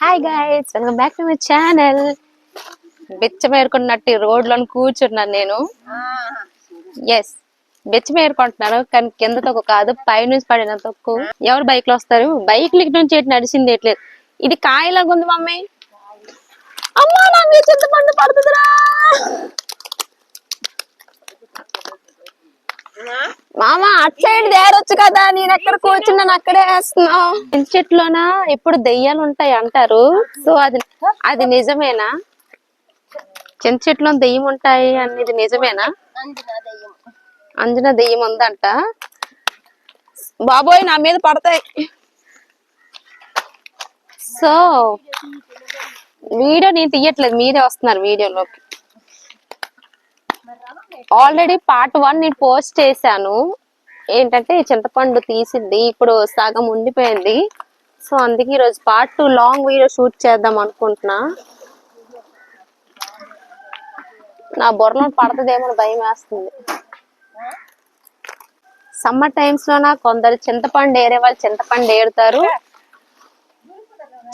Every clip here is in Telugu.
Hi guys, welcome back to my channel. బెచ్చమేరుకున్నట్టు రోడ్లో కూర్చున్నాను నేను. ఎస్, బెచ్చమేరుకుంటున్నాను కానీ కింద తొక్కు కాదు, పైనుంచి పడిన తొక్కు. ఎవరు బైక్ లో వస్తారు? బైక్ నుంచి నడిచింది ఎట్లేదు. ఇది కాయలాగా ఉంది మమ్మీ. అమ్మా నాకు చింతపండు పడుతుందిరా. మామ అట్ సైడ్ దేరొచ్చు కదా, నేను ఎక్కడ కూర్చున్నాను అక్కడే వేస్తున్నావు. ఇంటి చెట్లోన ఇప్పుడు దెయ్యాలు ఉంటాయి అంటారు. సో అది నిజమేనా? చింత చెట్లో దెయ్యం ఉంటాయి అనేది నిజమేనా? అంజనా దెయ్యం ఉందంట. బాబోయ్ నా మీద పడతాయి. సో వీడియో నేను తీయట్లేదు, మీరే వస్తున్నారు వీడియోలోకి. ఆల్రెడీ పార్ట్ 1 నేను పోస్ట్ చేశాను. ఏంటంటే చింతపండు తీసింది ఇప్పుడు సగం ఉండిపోయింది. సో అందుకే ఈరోజు పార్ట్ 2 లాంగ్ వీడియో షూట్ చేద్దాం అనుకుంటున్నా. నా బుర్రలో పడుతుందేమో భయం వేస్తుంది. సమ్మర్ టైమ్స్ లోన కొందరు చింతపండు ఏరే వాళ్ళు చింతపండు ఏరుతారు,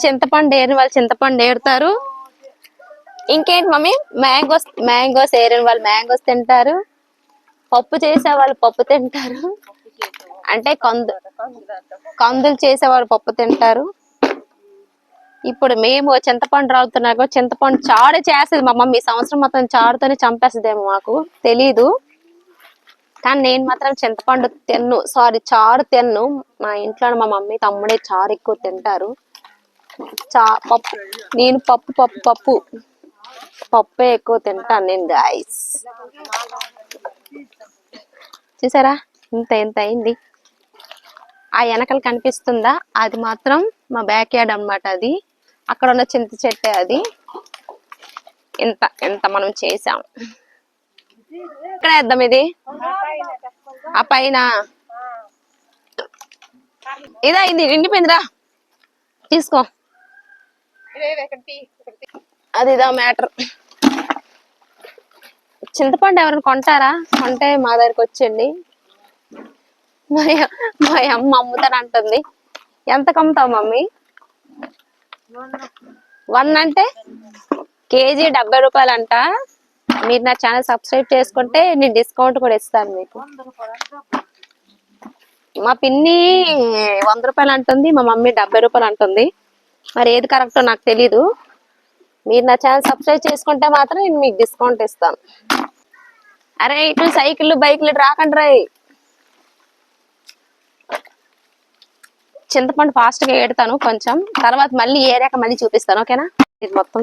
చింతపండు ఏరిన వాళ్ళు చింతపండు ఏరుతారు. ఇంకేంటి మమ్మీ, మ్యాంగోస్ ఏరిన వాళ్ళు మ్యాంగోస్ తింటారు, పప్పు చేసే వాళ్ళు పప్పు తింటారు, అంటే కందులు చేసేవాళ్ళు పప్పు తింటారు. ఇప్పుడు మేము చింతపండు రావుతున్నాక చింతపండు చారు చేస్తుంది మా మమ్మీ. సంవత్సరం మొత్తం చారుతోనే చంపేస్తుందేమో మాకు తెలీదు, కానీ నేను మాత్రం చింతపండు చారు తిన్ను. మా ఇంట్లో మా మమ్మీ తమ్ముడే చారు ఎక్కువ తింటారు. పప్పు నేను పప్పే ఎక్కువ తింటాను నేను గాయస్. చూసారా ఇంత అయింది. ఆ వెనకలు కనిపిస్తుందా, అది మాత్రం మా బ్యాక్ యార్డ్ అన్నమాట. అది అక్కడ ఉన్న చింత చెట్టే. అది ఎంత మనం చేసాం. ఇక్కడ వేద్దాం, ఇది ఆ పైన ఇదా ఇది నిండిపోయిందిరా, తీసుకో. అది ఇదా మ్యాటర్. చింతపండు ఎవరైనా కొంటారా? కొంటే మా దగ్గరికి వచ్చండి. మా అమ్మ అమ్ముతానంటుంది. ఎంత కమ్ముతావు మమ్మీ? 1 అంటే కేజీ 70 రూపాయలు అంట. మీరు నా ఛానల్ సబ్స్క్రైబ్ చేసుకుంటే నేను డిస్కౌంట్ కూడా ఇస్తాను మీకు. మా పిన్ని 100 రూపాయలు అంటుంది, మా మమ్మీ 70 రూపాయలు అంటుంది. మరి ఏది కరెక్టో నాకు తెలీదు. మీరు నా ఛానల్ సబ్స్క్రైబ్ చేసుకుంటే మాత్రం నేను మీకు డిస్కౌంట్ ఇస్తాను. అరే ఇటు సైకిల్ బైక్లు రాకండి రాయి. దింతపండు ఫాస్ట్ గా ఏడతాను కొంచెం, తర్వాత మళ్ళీ ఏరాక మళ్ళీ చూపిస్తాను, ఓకేనా? ఇది మొత్తం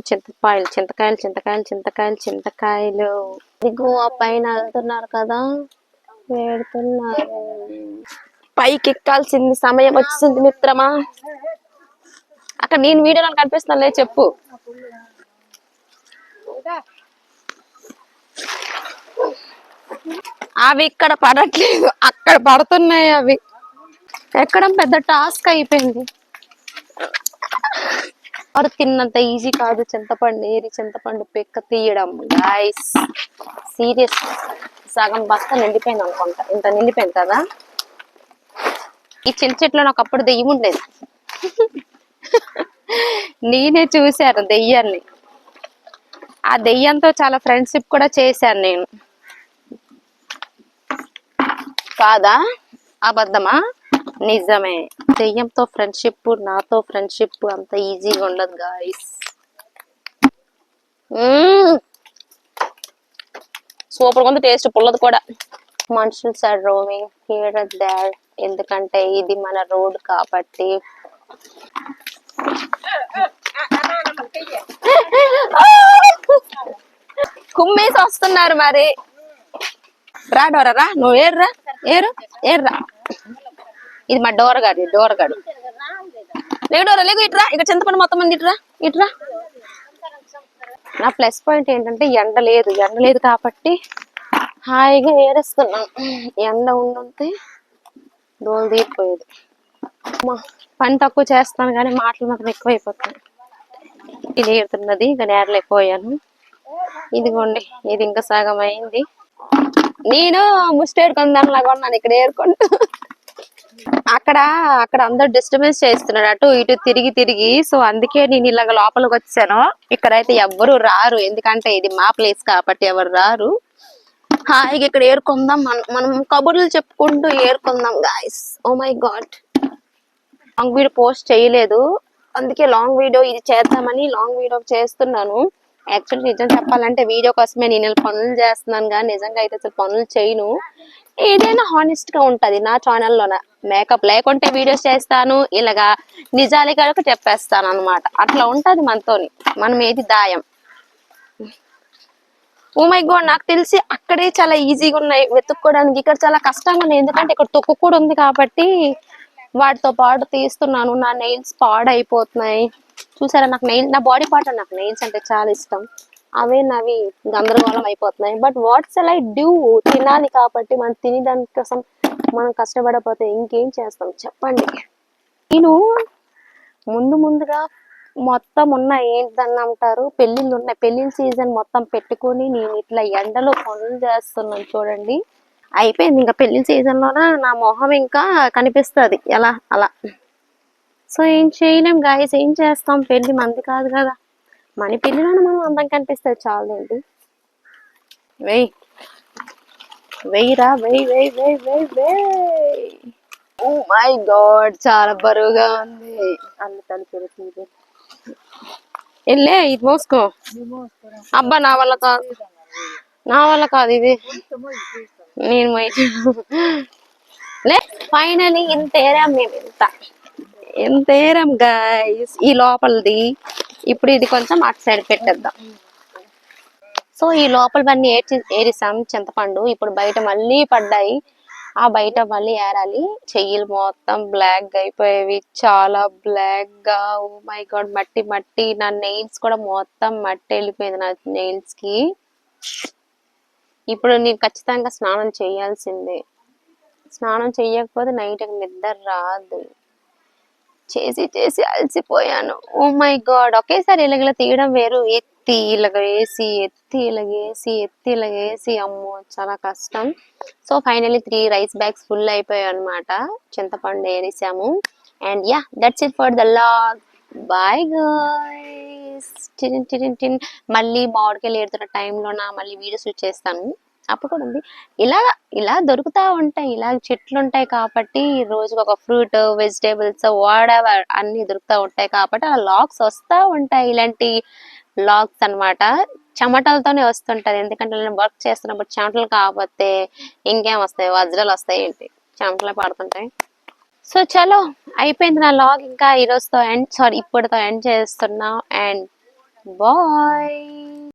చింతకాయలు దిగు. ఆ పైన వెళ్తున్నారు కదా, ఏడుతున్నారు. పైకి ఎక్కాల్సింది సమయం వచ్చింది మిత్రమా. అక్కడ నేను వీడియోలో కనిపిస్తానులే, చెప్పు. అవి ఇక్కడ పడట్లేదు, అక్కడ పడుతున్నాయి. అవి ఎక్కడం పెద్ద టాస్క్ అయిపోయింది. వాడు తిన్నంత ఈజీ కాదు చింతపండు ఏరి చింతపండు పిక్క తీయడం గైస్. సీరియస్. సగం బస్తా నిండిపోయింది అనుకుంటా. ఇంత నిండిపోయింది కదా. ఈ చింత చెట్లో నాకు అప్పుడు దెయ్యం ఉండేది. నేనే చూశాను దెయ్యాన్ని. ఆ దెయ్యంతో చాలా ఫ్రెండ్షిప్ కూడా చేశాను నేను. కాదా? అబద్ధమా? నిజమే. దెయ్యంతో ఫ్రెండ్షిప్, నాతో ఫ్రెండ్షిప్ అంత ఈజీగా ఉండదు గాయస్. సూపర్ ఉంది టేస్ట్, పుల్లది కూడా. మనుషులు sir roaming here and there, ఎందుకంటే ఇది మన రోడ్ కాబట్టి. కుమ్మేసి వస్తున్నారు మరి. రా డోరా రా, నువ్వు ఏర్రా ఏర్రా. ఇది మా డోరగాడు లేవు డోరా లేవు. ఇట్రా, ఇక చింతపండు మొత్తం మంది ఇట్రా. నా ప్లస్ పాయింట్ ఏంటంటే ఎండ లేదు కాబట్టి హాయిగా ఏరేస్తున్నాను. ఎండ ఉండుంటే దోలు తీరిపోయేది. పని తక్కువ చేస్తాను కానీ మాటలు మాత్రం ఎక్కువైపోతాయి. ఇది ఏరుతున్నది, ఇక నేరలు ఎక్కువయ్యాను. ఇదిగోండి, ఇది ఇంకా సగం అయింది. నేను ముస్టేడ్ కొందానిలాగా ఉన్నాను ఇక్కడ ఏరుకుంటూ. అక్కడ అక్కడ అందరు డిస్టర్బెన్స్ చేస్తున్నారు అటు ఇటు తిరిగి తిరిగి. సో అందుకే నేను ఇలాగ లోపలికి వచ్చాను. ఇక్కడైతే ఎవ్వరు రారు, ఎందుకంటే ఇది మా ప్లేస్ కాబట్టి ఎవరు రారు. హాయిగా ఇక్కడ ఏరుకుందాం, మనం కబుర్లు చెప్పుకుంటూ ఏరుకుందాం guys. Oh my God, long video post చేయలేదు, అందుకే లాంగ్ వీడియో ఇది చేద్దామని లాంగ్ వీడియో చేస్తున్నాను. యాక్చువల్లీ నిజం చెప్పాలంటే వీడియో కోసమే నేను ఇలా పనులు చేస్తున్నాను, కానీ నిజంగా అయితే అసలు పనులు చేయను. ఏదైనా హానెస్ట్ గా ఉంటది నా ఛానల్లోన. మేకప్ లేకుంటే వీడియోస్ చేస్తాను, ఇలాగా నిజాలే కనుక చెప్పేస్తాను అనమాట. అట్లా ఉంటది మనతోని, మనం ఏది దాయం. ఓ మై గాడ్, నాకు తెలిసి అక్కడే చాలా ఈజీగా ఉన్నాయి వెతుక్కోవడానికి, ఇక్కడ చాలా కష్టంగా ఉన్నాయి, ఎందుకంటే ఇక్కడ తొక్కు కూడా ఉంది కాబట్టి వాటితో పాటు తీస్తున్నాను. నా నెయిల్స్ పాడైపోతున్నాయి చూసారా. నా బాడీ పార్ట్, నాకు నెయిల్స్ అంటే చాలా ఇష్టం, అవే నవి గందరగోళం అయిపోతున్నాయి. బట్ వాట్స్ ఐ డూ, తినాలి కాబట్టి మనం తినేదాని కోసం మనం కష్టపడకపోతే ఇంకేం చేస్తాం చెప్పండి. నేను ముందుగా మొత్తం ఉన్న ఏంటని అంటారు, పెళ్లిళ్ళు ఉన్నాయి, పెళ్లిళ్ళ సీజన్ మొత్తం పెట్టుకొని నేను ఇట్లా ఎండలో పనులు చేస్తున్నాను చూడండి. అయిపోయింది ఇంకా పెళ్లి సీజన్ లోన నా మొహం ఇంకా కనిపిస్తుంది ఎలా అలా. సో ఏం చేయలేం గాయస్, ఏం చేస్తాం, పెళ్లి మంది కాదు కదా, మన పెళ్లిలోనే మనం అందం కనిపిస్తుంది చాలండి. వెయ్యి వెయ్యిరా, వెయ్యి. ఓ మై గాడ్, చాలా బరువుగా ఉంది. వెళ్ళే ఇది మోసుకో. అబ్బా నా వల్ల కాదు, ఇది నేను లే. ఫైనలీ ఇంత ఏరాం మేము, ఎంత ఏరాం గైస్ ఈ లోపలిది. ఇప్పుడు ఇది కొంచెం అటు సైడ్ పెట్టేద్దాం. సో ఈ లోపలవన్నీ ఏరిసాం చింతపండు. ఇప్పుడు బయట మళ్ళీ పడ్డాయి, ఆ బయట మళ్ళీ ఏరాలి. చెయ్యిలు మొత్తం బ్లాక్ గా అయిపోయేవి, చాలా బ్లాక్ గా. ఓ మై గాడ్, మట్టి. నా నెయిల్స్ కూడా మొత్తం మట్టి వెళ్ళిపోయింది నా నెయిల్స్ కి. ఇప్పుడు నేను ఖచ్చితంగా స్నానం చేయాల్సిందే, స్నానం చెయ్యకపోతే నైట్ నిద్ర రాదు. చేసి అలసిపోయాను. ఓ మై గాడ్, ఒకేసారి ఇలాగ తీయడం వేరు, ఎత్తి ఇలాగ వేసి అమ్మో చాలా కష్టం. So finally 3 rice bags full అయిపోయాయి అనమాట, చింతపండు ఏరిసాము. And yeah, that's it for the log. Bye guys. మళ్ళీ మామిడికాయలు ఏరుతున్న టైంలో మళ్ళీ వీడియో షూట్ చేస్తాను, అప్పుడు కూడా ఉంది. ఇలా దొరుకుతా ఉంటాయి, ఇలా చెట్లు ఉంటాయి కాబట్టి రోజుకి ఒక ఫ్రూట్, వెజిటేబుల్స్, వాడెవర్ అన్ని దొరుకుతూ ఉంటాయి కాబట్టి అలా లాగ్స్ వస్తూ ఉంటాయి. ఇలాంటి లాగ్స్ అన్నమాట చెమటలతోనే వస్తుంటది, ఎందుకంటే నేను వర్క్ చేస్తున్నప్పుడు చెమటలు కాకపోతే ఇంకేం వస్తాయి, వజ్రాలు వస్తాయి ఏంటి, చెమటలే పడుతుంటాయి. సో చలో అయిపోయింది నా లాగ్, ఇంకా ఇప్పుడుతో ఎండ్ చేస్తున్నా. And bye.